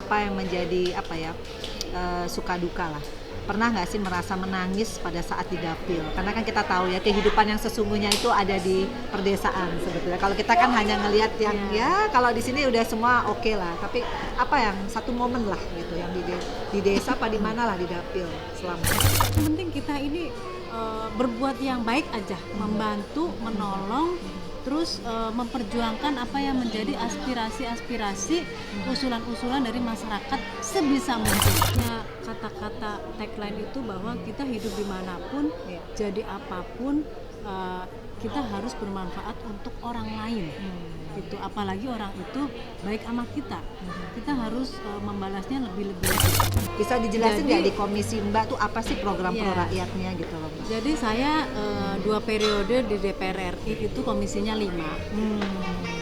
apa yang menjadi suka duka lah. Pernah nggak sih merasa menangis pada saat di dapil? Karena kan kita tahu ya kehidupan yang sesungguhnya itu ada di perdesaan sebetulnya. Kalau kita kan hanya ngelihat yang ya kalau di sini udah semua oke lah. Tapi apa yang satu momen lah gitu yang di desa apa di mana lah di dapil selama. Yang penting kita ini berbuat yang baik aja, membantu, menolong, terus memperjuangkan apa yang menjadi aspirasi-aspirasi, usulan-usulan dari masyarakat sebisa mungkin. Ya, kata-kata tagline itu bahwa kita hidup dimanapun, jadi apapun, kita harus bermanfaat untuk orang lain. Gitu. Apalagi orang itu baik sama kita, kita harus membalasnya lebih-lebih. Bisa dijelasin nggak di komisi Mbak tuh apa sih program pro rakyatnya gitu loh Mbak? Jadi saya 2 periode di DPR RI itu komisinya 5.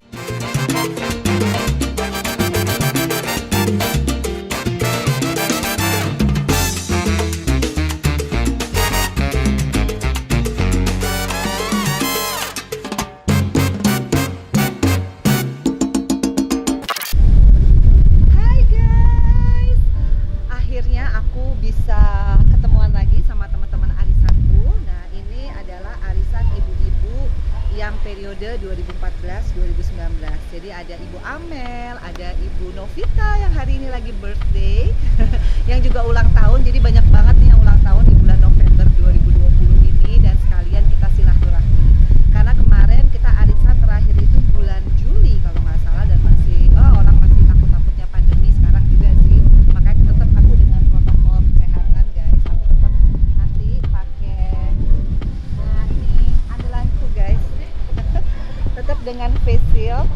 Akhirnya aku bisa ketemuan lagi sama teman-teman arisanku. Nah, ini adalah arisan ibu-ibu yang periode 2014-2019. Jadi ada Ibu Amel, ada Ibu Novita yang hari ini lagi birthday, yang juga ulang tahun. Jadi banyak banget nih yang ulang tahun di bulan November 2020 ini dan sekalian kita silaturahmi. Karena kemarin kita arisan terakhir itu bulan Juli kalau nggak salah dan masih orang masih takut-takutnya pandemi sekarang juga sih. Makanya tetap aku dengan protokol kesehatan guys, aku tetap nanti pakai ini andalanku guys, tetap dengan face shield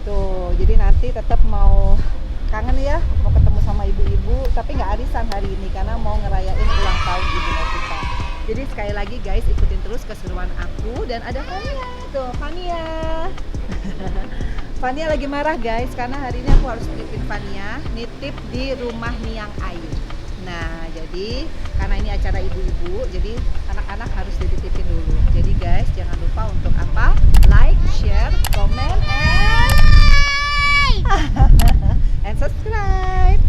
tuh. Jadi nanti tetap mau kangen ya, mau ketemu sama ibu-ibu, tapi nggak arisan hari ini karena mau ngerayain ulang tahun ibu kita. Jadi sekali lagi guys, ikutin terus keseruan aku dan ada Fania tuh, Fania. Fania lagi marah guys, karena hari ini aku harus nitipin Fania, nitip di rumah Niang Ayu. Nah, jadi karena ini acara ibu-ibu, jadi anak-anak harus dititipin dulu. Jadi guys, jangan lupa untuk apa? Like, share, comment, and subscribe.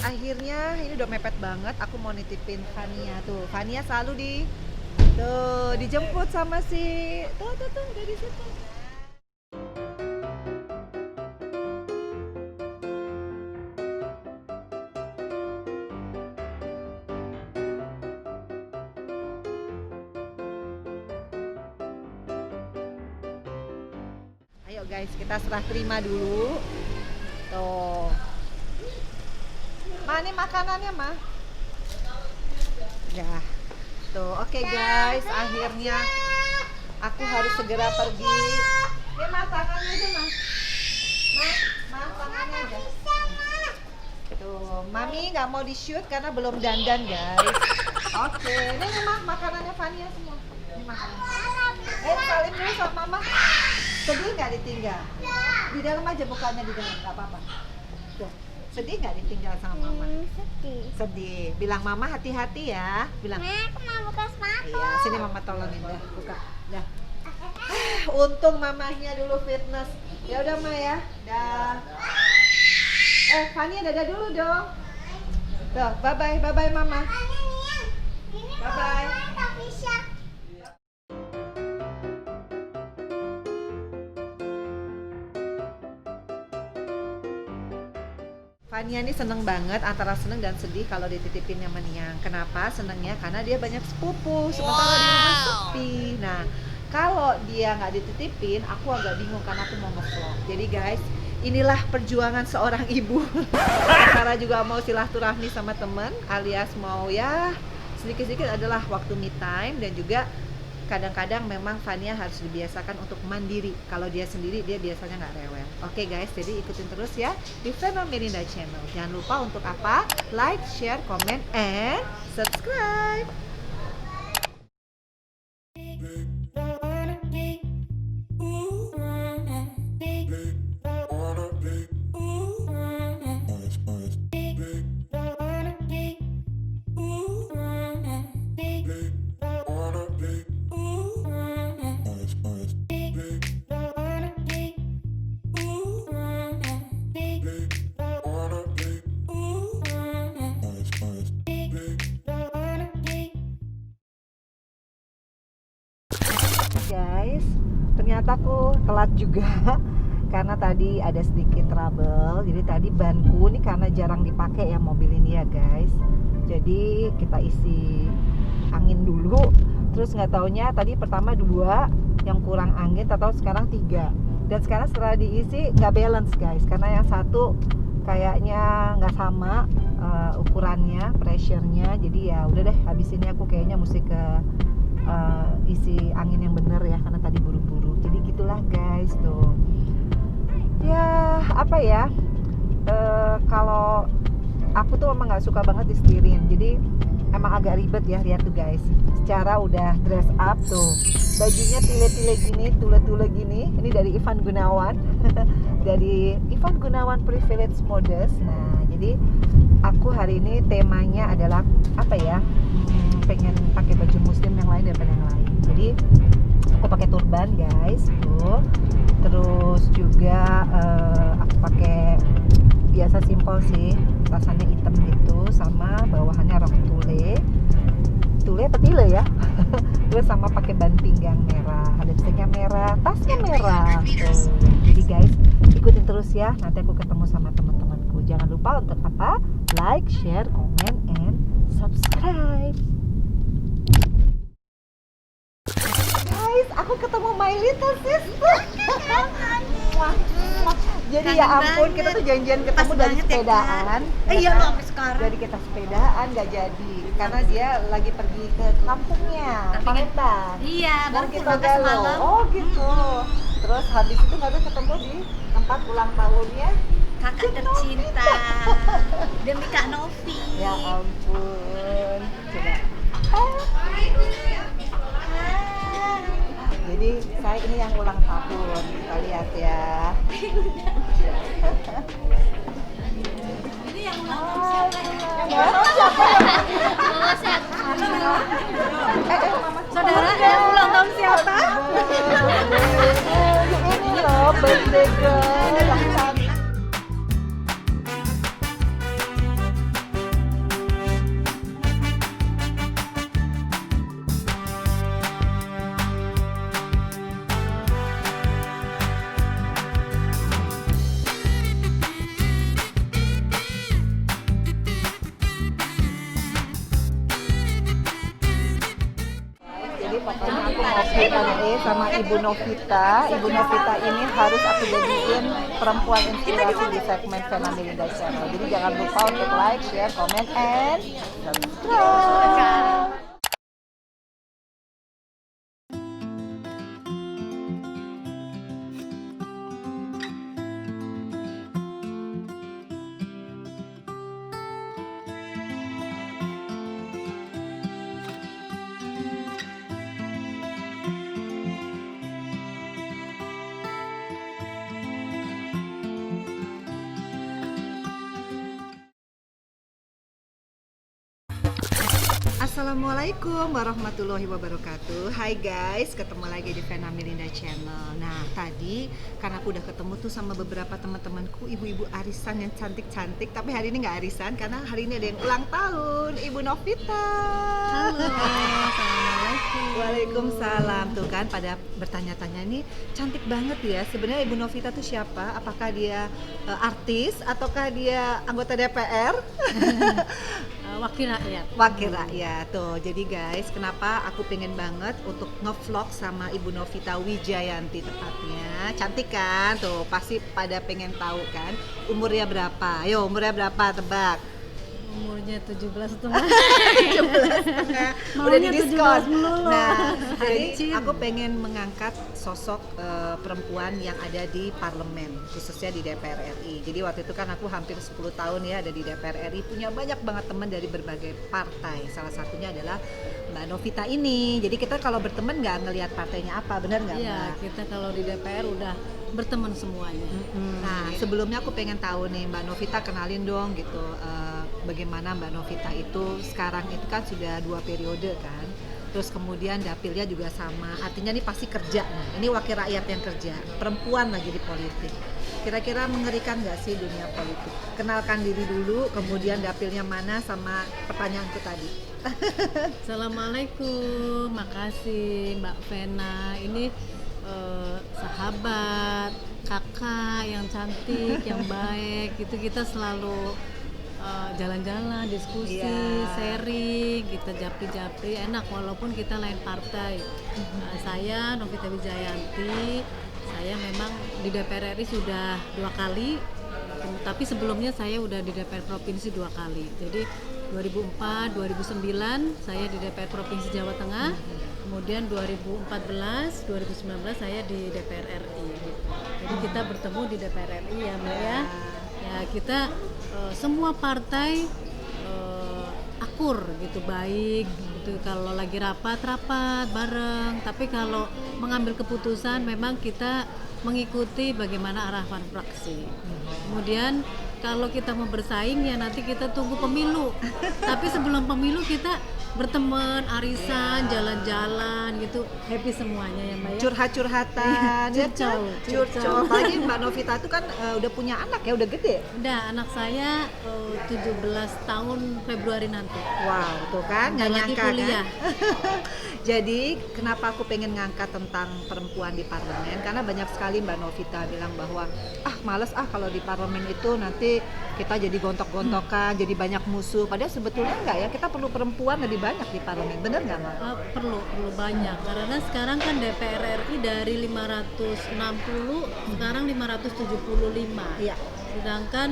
Akhirnya ini udah mepet banget, aku mau nitipin Fania tuh. Fania selalu dijemput sama si tuh udah di situ. Ayo guys, kita serah terima dulu. Tuh. Ma, ini makanannya, Ma. Ya. Tuh, oke guys, akhirnya aku harus segera pergi. Ini Ma, tangannya aja, Ma. Ma, tangannya aja. Tuh, Mami nggak mau di-shoot karena belum dandan, guys. Oke, ini Ma, makanannya Fania semua. Ini makanan. Salim dulu sama Mama. Sedih nggak ditinggal? Di dalam aja, bukannya di dalam, nggak apa-apa. Tuh. Sedih nggak ditinggal sama Mama? Sedih. Bilang Mama hati-hati ya. Bilang. Aku mau buka sepatu. Iya, sini Mama tolongin dah, buka. Dah. Untung mamahnya dulu fitness. Ya udah Ma ya. Dah. Fania dadah dulu dong. Tuh, bye-bye Mama. Bye-bye. Fania ini seneng banget, antara seneng dan sedih kalau dititipin sama Niang. Kenapa senengnya? Karena dia banyak sepupu, sementara di rumah sepi. Nah, kalau dia nggak dititipin, aku agak bingung karena aku mau nge-vlog. Jadi guys, inilah perjuangan seorang ibu. Karena juga mau silaturahmi sama temen, alias mau ya sedikit-sedikit adalah waktu me time dan juga kadang-kadang memang Fania harus dibiasakan untuk mandiri. Kalau dia sendiri dia biasanya nggak rewel. Oke guys, jadi ikutin terus ya di Vena Melinda Channel. Jangan lupa untuk apa? Like, share, comment, and subscribe. Guys, ternyata aku telat juga karena tadi ada sedikit trouble. Jadi tadi banku ini karena jarang dipakai ya mobil ini ya guys. Jadi kita isi angin dulu. Terus nggak taunya tadi pertama 2 yang kurang angin, atau sekarang 3. Dan sekarang setelah diisi nggak balance guys, karena yang satu kayaknya nggak sama ukurannya, pressure-nya. Jadi ya udah deh, habis ini aku kayaknya mesti ke isi angin yang bener ya, karena tadi buru-buru. Jadi gitulah guys tuh. Ya apa ya, kalau aku tuh memang nggak suka banget disetirin. Jadi emang agak ribet ya, lihat tuh guys. Secara udah dress up tuh, bajunya tile-tile gini, tule-tule gini. Ini dari Ivan Gunawan, dari Ivan Gunawan Privilege Modest. Nah jadi aku hari ini temanya adalah apa ya? Pengen pakai baju muslim yang lain daripada yang lain. Jadi aku pakai turban guys tuh. Terus juga aku pakai biasa simpel sih, rasanya hitam gitu, sama bawahannya rok tule apa tile ya. Terus sama pakai ban pinggang merah, ada sticknya merah, tasnya merah tuh. Jadi guys ikutin terus ya, nanti aku ketemu sama teman-temanku. Jangan lupa untuk apa? Like, share, comment, and subscribe. Guys, aku ketemu my little sister. Jadi ya ampun, kita tuh janjian ketemu dari sepedaan. Iya loh, sampai sekarang. Jadi kita sepedaan nggak jadi, karena dia lagi pergi ke kampungnya, Pangetan. Iya, baru Kita pulang galau. semalam. Oh gitu. Terus habis itu nggak ketemu di tempat ulang tahunnya Kakak tercinta demi Kak Novi. Ya ampun. Coba. Jadi saya ini yang ulang tahun, kita lihat ya. Ini yang ulang tahun saudara yang ulang tahun siapa? Ini loh birthday girl yang cantik. Jadi pokoknya aku mau Q&A sama Ibu Novita. Ibu Novita ini harus aku jadiin perempuan inspirasi di segmen Vena Melinda Channel. Jadi jangan lupa untuk like, share, comment, and subscribe. Assalamualaikum warahmatullahi wabarakatuh. Hai guys, ketemu lagi di Vena Melinda Channel. Nah tadi karena aku udah ketemu tuh sama beberapa teman-temanku, ibu-ibu arisan yang cantik-cantik. Tapi hari ini nggak arisan karena hari ini ada yang ulang tahun, Ibu Novita. Halo, assalamualaikum. Waalaikumsalam. Tuh kan pada bertanya-tanya nih, cantik banget ya. Sebenarnya Ibu Novita tuh siapa? Apakah dia artis ataukah dia anggota DPR? Wakil rakyat. Wakil rakyat tuh. Jadi guys, kenapa aku pengen banget untuk ngevlog sama Ibu Novita Wijayanti tepatnya. Cantik kan? Tuh, pasti pada pengen tahu kan umurnya berapa. Yo, umurnya berapa tebak? Umurnya 17,5. 17,5 udah Maunya di diskon. 17 melulu. Nah, jadi Licin. aku pengen mengangkat sosok perempuan yang ada di parlemen, khususnya di DPR RI. Jadi waktu itu kan aku hampir 10 tahun ya ada di DPR RI, punya banyak banget teman dari berbagai partai. Salah satunya adalah Mbak Novita ini. Jadi kita kalau berteman nggak ngelihat partainya apa, benar nggak Iya, Mbak? kita kalau di DPR udah berteman semuanya. Nah, sebelumnya aku pengen tahu nih Mbak Novita, kenalin dong gitu, bagaimana Mbak Novita itu sekarang itu kan sudah 2 periode kan, terus kemudian dapilnya juga sama, artinya ini pasti kerja nih, ini wakil rakyat yang kerja, perempuan lagi di politik. Kira-kira mengerikan nggak sih dunia politik? Kenalkan diri dulu, kemudian dapilnya mana, sama pertanyaanku tadi. Assalamualaikum, makasih Mbak Vena. Ini sahabat, kakak yang cantik, yang baik. Itu kita selalu jalan-jalan, diskusi, Iya. sharing, kita japri-japri, enak walaupun kita lain partai. Saya Novita Wijayanti, saya memang di DPR RI sudah 2 kali, tapi sebelumnya saya udah di DPR Provinsi 2 kali. Jadi 2004, 2009 saya di DPR Provinsi Jawa Tengah, kemudian 2014, 2019 saya di DPR RI. Jadi kita bertemu di DPR RI ya Mbak ya. Ya kita semua partai akur gitu, baik gitu. Kalau lagi rapat bareng, tapi kalau mengambil keputusan memang kita mengikuti bagaimana arahan fraksi. Kemudian kalau kita mau bersaing ya nanti kita tunggu pemilu. Tapi sebelum pemilu kita berteman, arisan, jalan-jalan gitu, happy semuanya ya Mbak ya. Curhat-curhatan, ya kan? Curcol. Curcol. Apalagi Mbak Novita itu kan udah punya anak ya, udah gede. Udah, anak saya 17 tahun Februari nanti. Wow, tuh kan, nggak Udah lagi nyangka kuliah. kan. Jadi kenapa aku pengen ngangkat tentang perempuan di parlemen, karena banyak sekali Mbak Novita bilang bahwa males kalau di parlemen itu nanti kita jadi gontok-gontokan, jadi banyak musuh. Padahal sebetulnya enggak ya, kita perlu perempuan lebih banyak di parlemen, bener nggak Mbak? Perlu banyak, karena sekarang kan DPR RI dari 560 sekarang 575. Iya. Sedangkan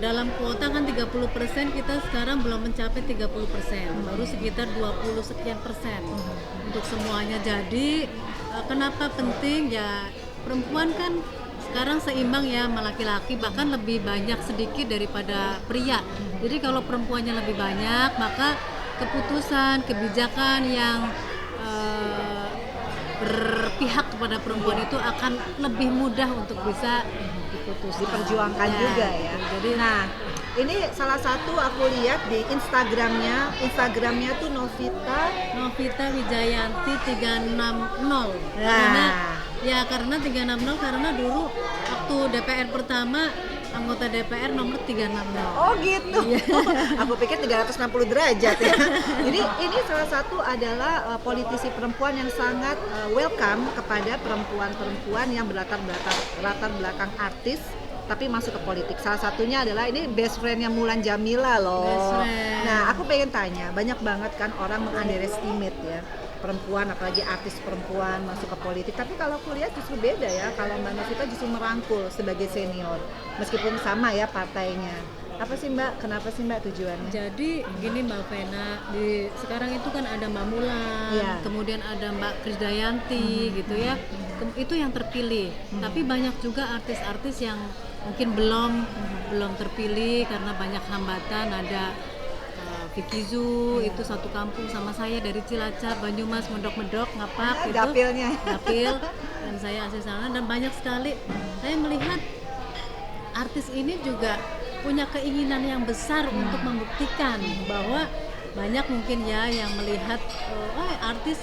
dalam kuota kan 30%, kita sekarang belum mencapai 30%, baru sekitar 20 sekian persen untuk semuanya. Jadi kenapa penting ya, perempuan kan sekarang seimbang ya sama laki-laki, bahkan lebih banyak sedikit daripada pria. Jadi kalau perempuannya lebih banyak, maka keputusan, kebijakan yang berpihak kepada perempuan itu akan lebih mudah untuk bisa diputuskan, Diperjuangkan juga ya. Jadi Nah, ini salah satu aku lihat di Instagramnya tuh Novita Wijayanti 360. Nah. Karena 360 karena dulu waktu DPR pertama anggota DPR nomor 360. Oh gitu. Aku pikir 360 derajat ya. Jadi ini salah satu adalah politisi perempuan yang sangat welcome kepada perempuan-perempuan yang latar belakang artis tapi masuk ke politik. Salah satunya adalah ini best friend-nya Mulan Jamila loh. Best friend. Nah, aku pengen tanya, banyak banget kan orang meng-underestimate ya perempuan, apalagi artis perempuan masuk ke politik. Tapi kalau aku lihat justru beda ya, kalau Mbak Novita justru merangkul sebagai senior, meskipun sama ya partainya. Apa sih Mbak, kenapa sih Mbak tujuannya? Jadi gini Mbak Vena, sekarang itu kan ada Mbak Mulan, Iya. kemudian ada Mbak Krisdayanti gitu ya, itu yang terpilih. Tapi banyak juga artis-artis yang mungkin belum terpilih karena banyak hambatan. Ada Vicky Zu, itu satu kampung sama saya dari Cilacap, Banyumas, Medok-Medok, Ngapak gitu. Dapil, dan saya asli sana, dan banyak sekali. Saya melihat artis ini juga punya keinginan yang besar untuk membuktikan bahwa banyak mungkin ya yang melihat artis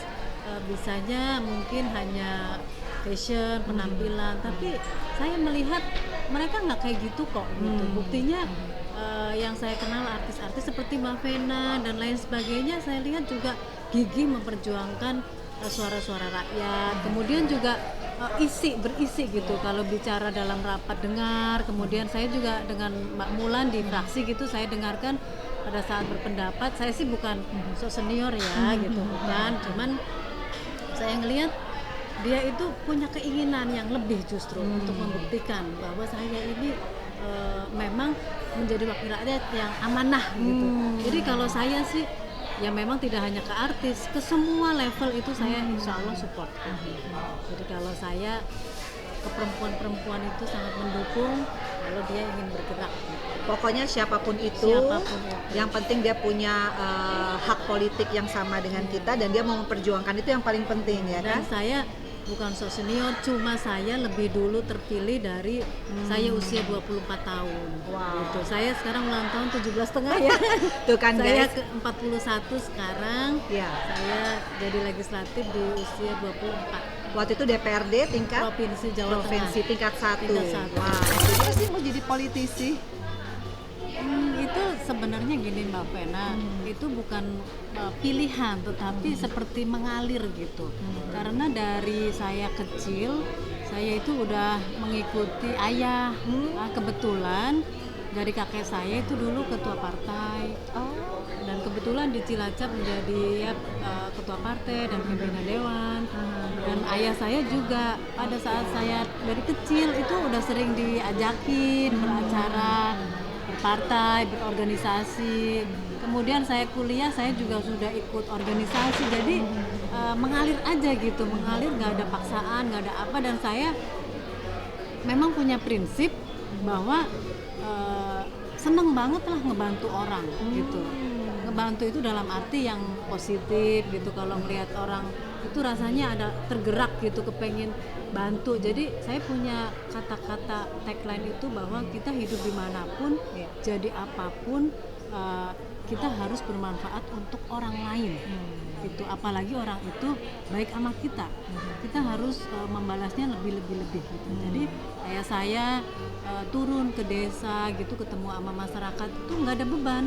bisanya mungkin hanya fashion, penampilan, tapi saya melihat mereka nggak kayak gitu kok gitu. Buktinya yang saya kenal artis-artis seperti Mbak Vena dan lain sebagainya, saya lihat juga gigih memperjuangkan suara-suara rakyat, kemudian juga berisi gitu kalau bicara dalam rapat dengar. Kemudian saya juga dengan Mbak Mulan di fraksi gitu, saya dengarkan pada saat berpendapat. Saya sih bukan sok senior ya gitu, bukan, cuman saya ngelihat dia itu punya keinginan yang lebih justru untuk membuktikan bahwa saya ini memang menjadi wakil rakyat yang amanah gitu. Jadi kalau saya sih ya memang tidak hanya ke artis, ke semua level itu saya insya Allah support. Jadi kalau saya ke perempuan-perempuan itu sangat mendukung kalau dia ingin bergerak. Pokoknya siapapun itu, yang penting dia punya hak politik yang sama dengan kita dan dia mau memperjuangkan, itu yang paling penting ya kan? Dan saya bukan sok senior, cuma saya lebih dulu terpilih dari saya usia 24 tahun. Wow. Gitu. Saya sekarang ulang tahun 17 setengah ya. Tuh kan Saya guys. ke 41 sekarang. Ya. Saya jadi legislatif di usia 24. Waktu itu DPRD tingkat Provinsi Jawa provinsi Tengah. tingkat 1. Tingkat 1. Wah, jadi sih mau jadi politisi. Itu sebenarnya gini Mbak Vena, itu bukan pilihan tetapi seperti mengalir gitu. Karena dari saya kecil, saya itu udah mengikuti ayah. Kebetulan dari kakek saya itu dulu ketua partai. Dan kebetulan di Cilacap menjadi ketua partai dan pimpinan dewan. Dan ayah saya juga pada saat saya dari kecil itu udah sering diajakin beracara, berpartai, berorganisasi. Kemudian saya kuliah, saya juga sudah ikut organisasi. Jadi mengalir aja gitu, mengalir, nggak ada paksaan, nggak ada apa. Dan saya memang punya prinsip bahwa seneng banget lah ngebantu orang gitu. Ngebantu itu dalam arti yang positif gitu. Kalau melihat orang itu rasanya ada tergerak gitu, kepengen bantu. Jadi saya punya kata-kata tagline itu bahwa kita hidup dimanapun, jadi apapun, kita harus bermanfaat untuk orang lain. Gitu. Apalagi orang itu baik sama kita, kita harus membalasnya lebih gitu. Jadi kayak saya turun ke desa gitu, ketemu sama masyarakat itu nggak ada beban.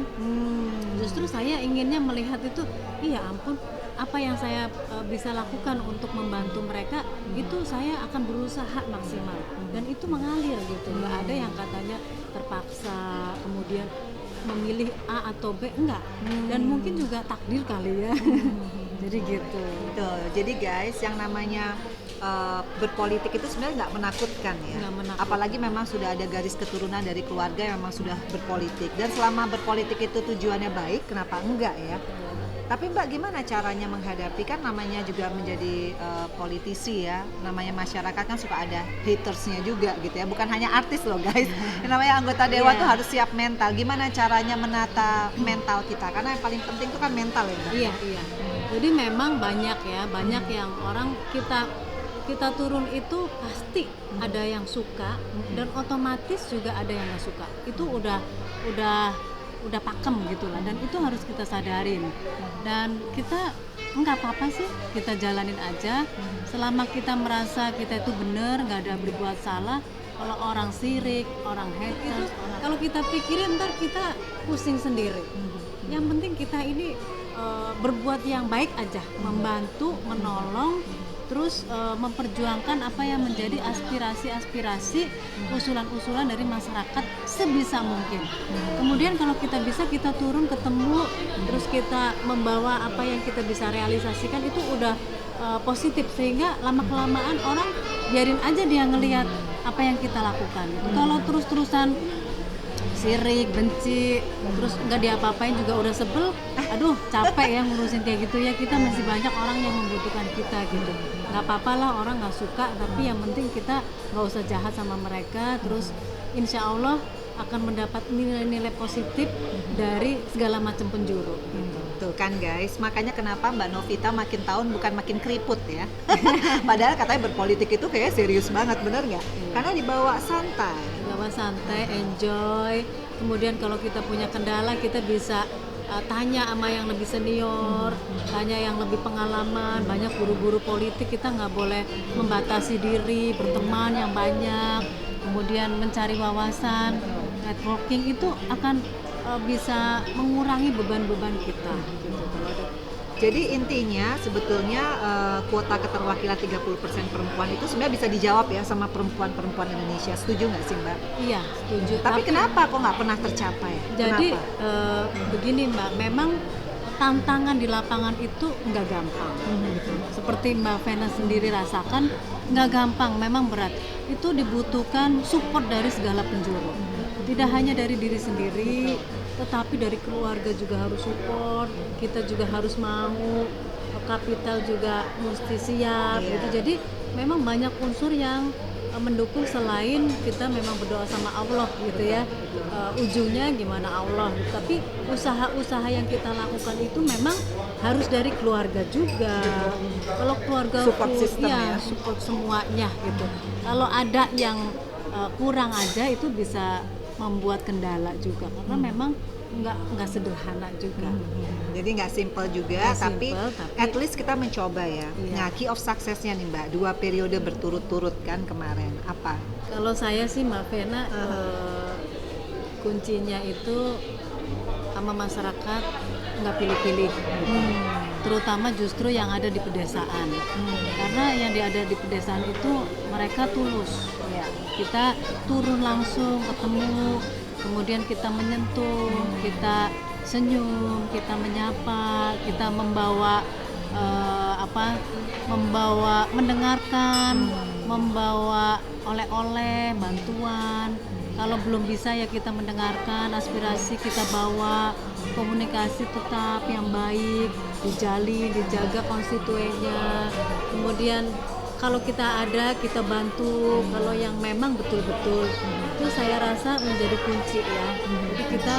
Justru saya inginnya melihat itu, iya ampun, apa yang saya bisa lakukan untuk membantu mereka, itu saya akan berusaha maksimal dan itu mengalir gitu. Nggak ada yang katanya terpaksa kemudian memilih A atau B, enggak. Dan mungkin juga takdir kali ya. Jadi gitu. Tuh, jadi guys, yang namanya berpolitik itu sebenarnya nggak menakutkan ya. Nggak menakutkan. Apalagi memang sudah ada garis keturunan dari keluarga yang memang sudah berpolitik. Dan selama berpolitik itu tujuannya baik, kenapa enggak ya? Tapi Mbak, gimana caranya menghadapi, kan namanya juga menjadi politisi ya, namanya masyarakat kan suka ada hatersnya juga gitu ya, bukan hanya artis loh guys. Yang namanya anggota dewan tuh harus siap mental. Gimana caranya menata mental kita? Karena yang paling penting itu kan mental ya Mbak. Iya. Jadi memang banyak yang orang kita turun itu pasti ada yang suka dan otomatis juga ada yang nggak suka. Itu udah pakem gitulah, dan itu harus kita sadarin. Dan kita nggak apa-apa sih, kita jalanin aja selama kita merasa kita itu benar, nggak ada berbuat salah. Kalau orang sirik, orang haters, kalau kita pikirin ntar kita pusing sendiri. Yang penting kita ini berbuat yang baik aja, membantu, menolong, terus memperjuangkan apa yang menjadi aspirasi-aspirasi, usulan-usulan dari masyarakat sebisa mungkin. Kemudian kalau kita bisa, kita turun ketemu, terus kita membawa apa yang kita bisa realisasikan, itu udah positif, sehingga lama-kelamaan orang biarin aja dia ngelihat apa yang kita lakukan. Kalau terus-terusan sirik, benci, terus nggak diapa-apain juga udah sebel, aduh capek ya ngurusin kayak gitu ya. Kita masih banyak orang yang membutuhkan kita gitu. Nggak apa-apa lah orang nggak suka, tapi yang penting kita nggak usah jahat sama mereka. Terus insya Allah akan mendapat nilai-nilai positif dari segala macam penjuru. Tuh kan guys, makanya kenapa Mbak Novita makin tahun bukan makin keriput ya. Padahal katanya berpolitik itu kayak serius banget, bener nggak? Karena dibawa santai. Bawa santai, enjoy. Kemudian kalau kita punya kendala, kita bisa tanya sama yang lebih senior, tanya yang lebih pengalaman. Banyak guru-guru politik, kita nggak boleh membatasi diri, berteman yang banyak, kemudian mencari wawasan. Networking itu akan bisa mengurangi beban-beban kita gitu. Jadi intinya sebetulnya kuota keterwakilan 30% perempuan itu sebenarnya bisa dijawab ya sama perempuan-perempuan Indonesia. Setuju nggak sih Mbak? Iya, setuju. Tapi kenapa kok nggak pernah tercapai? Jadi begini Mbak, memang tantangan di lapangan itu nggak gampang. Gitu. Seperti Mbak Vena sendiri rasakan, nggak gampang, memang berat. Itu dibutuhkan support dari segala penjuru. Tidak hanya dari diri sendiri, tetapi dari keluarga juga harus support, kita juga harus mau, kapital juga mesti siap Iya. gitu. Jadi memang banyak unsur yang mendukung selain kita memang berdoa sama Allah gitu ya. Ujungnya gimana Allah. Tapi usaha-usaha yang kita lakukan itu memang harus dari keluarga juga. Kalau keluarga Support system ya. support semuanya gitu. Kalau ada yang kurang aja itu bisa membuat kendala juga karena memang nggak sederhana juga. Jadi nggak simple juga, Nggak tapi simple, tapi- at least kita mencoba ya. Iya. Nah, key of success-nya nih Mbak, 2 periode berturut-turut kan kemarin. Apa? Kalau saya sih Mbak Vena, kuncinya itu sama masyarakat nggak pilih-pilih gitu. Terutama justru yang ada di pedesaan, karena yang ada di pedesaan itu mereka tulus. Ya. Kita turun langsung ketemu, kemudian kita menyentuh, kita senyum, kita menyapa, kita membawa membawa mendengarkan, membawa oleh-oleh, bantuan. Kalau belum bisa ya kita mendengarkan aspirasi, kita bawa komunikasi tetap yang baik, dijalin, dijaga konstituennya. Kemudian kalau kita ada, kita bantu. Kalau yang memang betul-betul itu saya rasa menjadi kunci ya. Jadi kita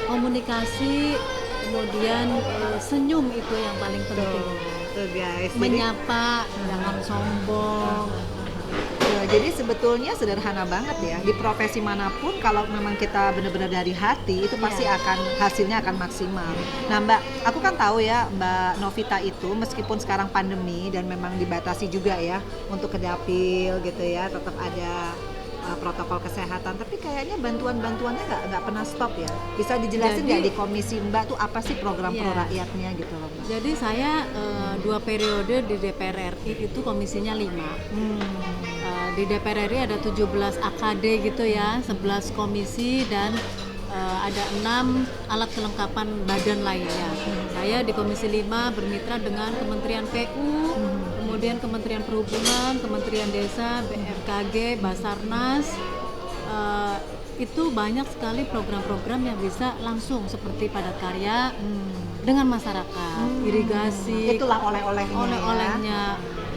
komunikasi, kemudian senyum itu yang paling penting. Tuh guys. Menyapa, jangan sombong. Jadi sebetulnya sederhana banget ya. Di profesi manapun kalau memang kita benar-benar dari hati itu pasti akan hasilnya akan maksimal. Nah Mbak, aku kan tahu ya Mbak Novita itu meskipun sekarang pandemi dan memang dibatasi juga ya untuk ke dapil gitu ya, tetap ada protokol kesehatan. Tapi kayaknya bantuan-bantuannya nggak pernah stop ya. Bisa dijelasin nggak di komisi Mbak tuh apa sih program pro rakyatnya gitu loh Mbak? Jadi saya 2 periode di DPR RI itu komisinya 5. Di DPR RI ada 17 AKD gitu ya, 11 komisi dan ada 6 alat kelengkapan badan lainnya. Saya di Komisi 5 bermitra dengan Kementerian PU, kemudian Kementerian Perhubungan, Kementerian Desa, BMKG, Basarnas. Itu banyak sekali program-program yang bisa langsung seperti padat karya dengan masyarakat, irigasi, Itulah oleh-olehnya. oleh-olehnya.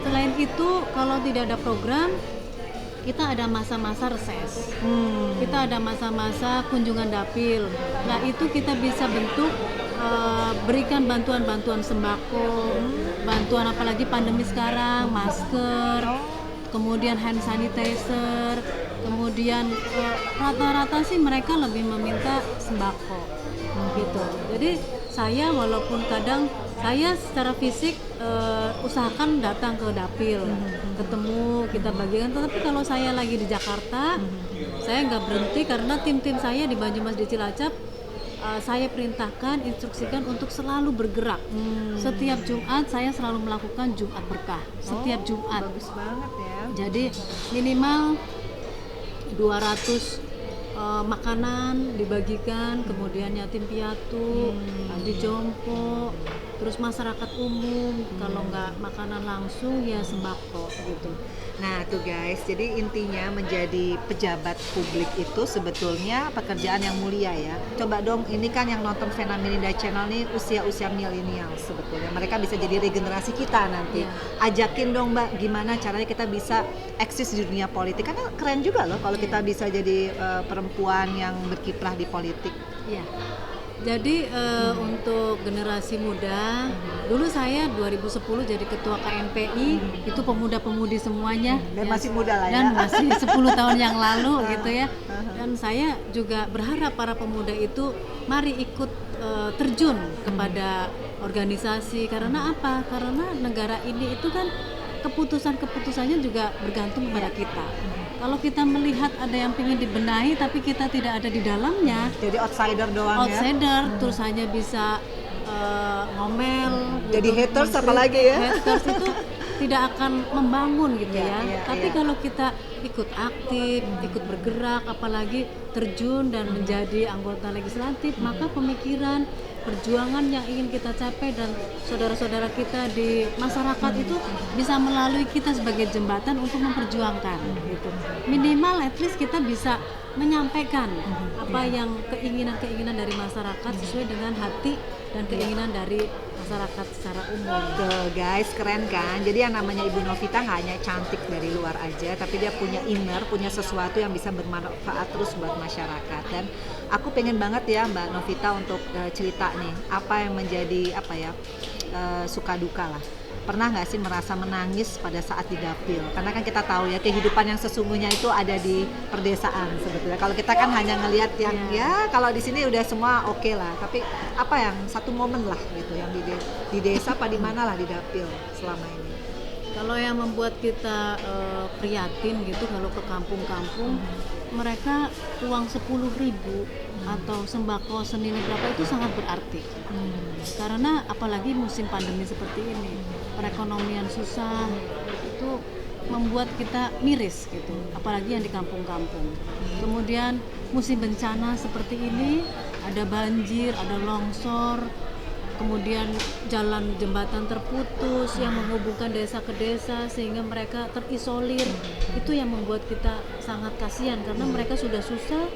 Selain itu, kalau tidak ada program, kita ada masa-masa reses, kita ada masa-masa kunjungan dapil. Nah itu kita bisa bentuk berikan bantuan-bantuan sembako, bantuan apalagi pandemi sekarang, masker, kemudian hand sanitizer, kemudian rata-rata sih mereka lebih meminta sembako, gitu. Jadi saya walaupun kadang saya secara fisik usahakan datang ke dapil, ketemu, kita bagikan. Tetapi kalau saya lagi di Jakarta, saya nggak berhenti karena tim-tim saya di Banyumas di Cilacap, saya perintahkan, instruksikan untuk selalu bergerak. Setiap Jumat saya selalu melakukan Jumat Berkah. Setiap Jumat. Bagus banget ya. Jadi minimal 200 makanan dibagikan, kemudian yatim piatu, panti jompo, terus masyarakat umum, kalau nggak makanan langsung ya sembako gitu. Nah tuh guys, jadi intinya menjadi pejabat publik itu sebetulnya pekerjaan yang mulia ya. Coba dong, ini kan yang nonton Vena Melinda Channel nih usia-usia milenial sebetulnya. Mereka bisa jadi regenerasi kita nanti. Ajakin dong Mbak, gimana caranya kita bisa eksis di dunia politik. Karena keren juga loh kalau kita bisa jadi perempuan yang berkiprah di politik. Iya. Jadi untuk generasi muda, dulu saya 2010 jadi ketua KNPI, itu pemuda-pemudi semuanya. Dan ya, masih muda lah ya. dan masih 10 tahun yang lalu gitu ya. Dan saya juga berharap para pemuda itu mari ikut terjun kepada organisasi. Karena apa? Karena negara ini itu kan keputusan-keputusannya juga bergantung kepada kita. Kalau kita melihat ada yang ingin dibenahi tapi kita tidak ada di dalamnya, Jadi outsider doang ya. outsider terus hanya bisa ngomel, Jadi gitu, haters mengkritik. apalagi ya. Haters itu tidak akan membangun gitu Iya, ya. iya, Tapi iya. kalau kita ikut aktif, ikut bergerak, apalagi terjun dan menjadi anggota legislatif, maka pemikiran perjuangan yang ingin kita capai dan saudara-saudara kita di masyarakat itu bisa melalui kita sebagai jembatan untuk memperjuangkan gitu. Minimal at least kita bisa menyampaikan apa yang keinginan-keinginan dari masyarakat sesuai dengan hati dan keinginan dari masyarakat secara umum. Tuh guys, keren kan? Jadi yang namanya Ibu Novita nggak hanya cantik dari luar aja, tapi dia punya inner, punya sesuatu yang bisa bermanfaat terus buat masyarakat. Dan aku pengen banget ya Mbak Novita untuk cerita nih, apa yang menjadi suka duka lah. Pernah nggak sih merasa menangis pada saat di dapil? Karena kan kita tahu ya kehidupan yang sesungguhnya itu ada di perdesaan sebetulnya. Kalau kita kan hanya ngelihat yang ya kalau di sini udah semua oke lah. Tapi apa yang satu momen lah gitu yang di desa apa di mana lah di dapil selama ini? Kalau yang membuat kita prihatin gitu kalau ke kampung-kampung, mereka uang 10.000 atau sembako senilai berapa itu sangat berarti. Karena apalagi musim pandemi seperti ini, perekonomian susah, itu membuat kita miris gitu, apalagi yang di kampung-kampung. Kemudian musim bencana seperti ini, ada banjir, ada longsor, kemudian jalan jembatan terputus yang menghubungkan desa ke desa sehingga mereka terisolir. Itu yang membuat kita sangat kasihan karena mereka sudah susah,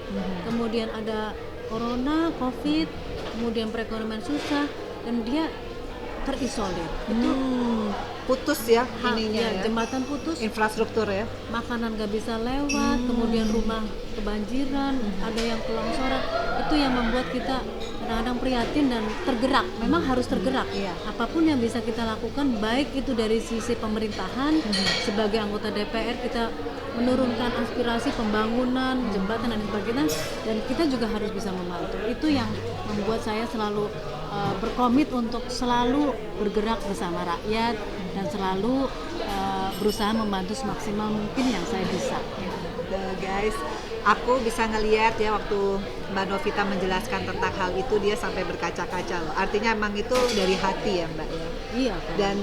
kemudian ada corona, covid, kemudian perekonomian susah dan dia terisolir. Itu putus ya ininya ya, jembatan putus, infrastruktur ya, makanan gak bisa lewat, kemudian rumah kebanjiran, ada yang kelongsoran. Itu yang membuat kita kadang-kadang prihatin dan tergerak. Memang harus tergerak. Apapun yang bisa kita lakukan, baik itu dari sisi pemerintahan, sebagai anggota DPR kita menurunkan aspirasi pembangunan jembatan dan sebagainya, dan kita juga harus bisa membantu. Itu yang membuat saya selalu berkomit untuk selalu bergerak bersama rakyat dan selalu berusaha membantu semaksimal mungkin yang saya bisa. Guys, aku bisa ngelihat ya waktu Mbak Novita menjelaskan tentang hal itu, dia sampai berkaca-kaca loh. Artinya emang itu dari hati ya Mbak ya. Iya kan? Dan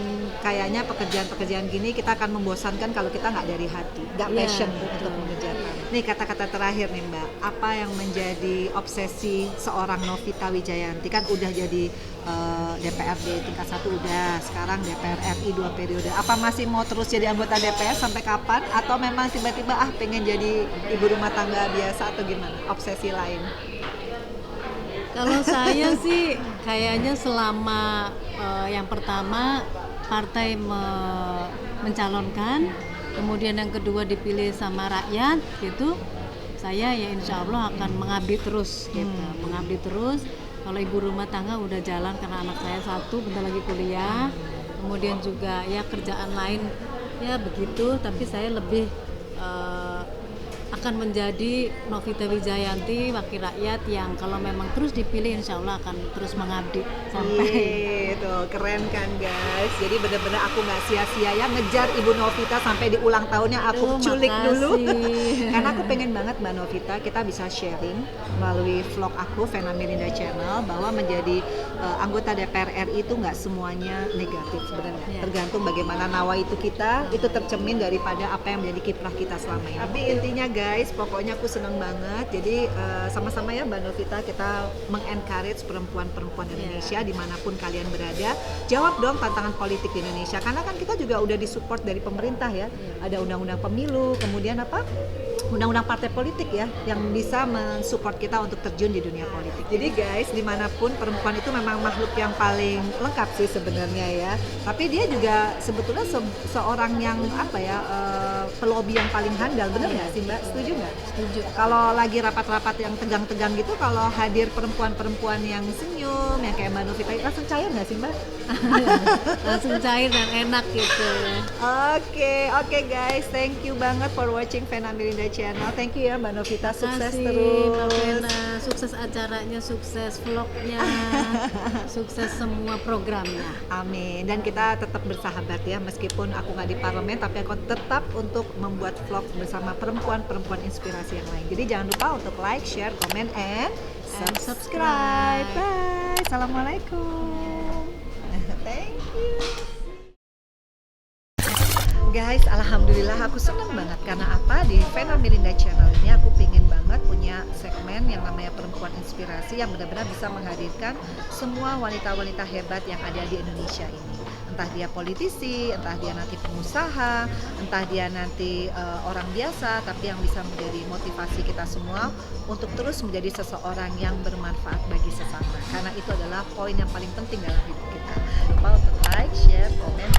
kayaknya pekerjaan-pekerjaan gini kita akan membosankan kalau kita nggak dari hati, nggak passion untuk mengerjakan. Nih kata-kata terakhir nih Mbak, apa yang menjadi obsesi seorang Novita Wijayanti? Kan udah jadi DPRD tingkat 1 udah, sekarang DPR RI 2 periode. Apa masih mau terus jadi anggota DPR sampai kapan? Atau memang tiba-tiba pengen jadi ibu rumah tangga biasa atau gimana? Obsesi lain? Kalau saya sih kayaknya selama yang pertama partai mencalonkan, kemudian yang kedua dipilih sama rakyat gitu, saya ya insya Allah akan mengabdi terus gitu, mengabdi terus. Kalau ibu rumah tangga udah jalan karena anak saya satu bentar lagi kuliah, kemudian juga ya kerjaan lain ya begitu, tapi saya lebih akan menjadi Novita Wijayanti wakil rakyat yang kalau memang terus dipilih insya Allah akan terus mengabdi sampai itu keren kan guys. Jadi bener-bener aku nggak sia-sia ya ngejar Ibu Novita sampai di ulang tahunnya aku culik dulu. Karena aku pengen banget Mbak Novita kita bisa sharing melalui vlog aku Vena Melinda Channel bahwa menjadi anggota DPR RI itu nggak semuanya negatif sebenarnya. Tergantung bagaimana nawaitu kita, itu tercermin daripada apa yang menjadi kiprah kita selama ini. Tapi intinya guys, pokoknya aku senang banget. Jadi sama-sama ya Mbak Novita kita mengencourage perempuan-perempuan Indonesia dimanapun kalian berada. Jawab dong tantangan politik di Indonesia. Karena kan kita juga udah disupport dari pemerintah ya. Ada undang-undang pemilu, kemudian undang-undang partai politik ya yang bisa mensupport kita untuk terjun di dunia politik. Jadi guys, dimanapun perempuan itu memang makhluk yang paling lengkap sih sebenarnya ya. Tapi dia juga sebetulnya seorang yang pelobi yang paling handal, bener nggak sih Mbak? Setuju nggak? Setuju. Kalau lagi rapat-rapat yang tegang-tegang gitu, kalau hadir perempuan-perempuan yang senyum, yang kayak Mbak Novita, langsung cair nggak sih Mbak? Langsung cair dan enak gitu. Oke guys, thank you banget for watching Vena Melinda Channel. Thank you ya Mbak Novita, sukses Makasih, terus. Mbak Vena, sukses acaranya, sukses vlognya, sukses semua programnya. Amin. Dan kita tetap bersahabat ya, meskipun aku nggak di parlemen, tapi aku tetap untuk membuat vlog bersama perempuan-perempuan inspirasi yang lain. Jadi jangan lupa untuk like, share, comment, and subscribe. Bye. Assalamualaikum. Thank you. Guys, alhamdulillah aku seneng banget karena apa, di Vena Melinda Channel ini aku pengen banget punya segmen yang namanya Perempuan Inspirasi yang benar-benar bisa menghadirkan semua wanita-wanita hebat yang ada di Indonesia ini. Entah dia politisi, entah dia nanti pengusaha, entah dia nanti orang biasa, tapi yang bisa menjadi motivasi kita semua untuk terus menjadi seseorang yang bermanfaat bagi sesama. Karena itu adalah poin yang paling penting dalam hidup kita. Jangan lupa untuk like, share, komen,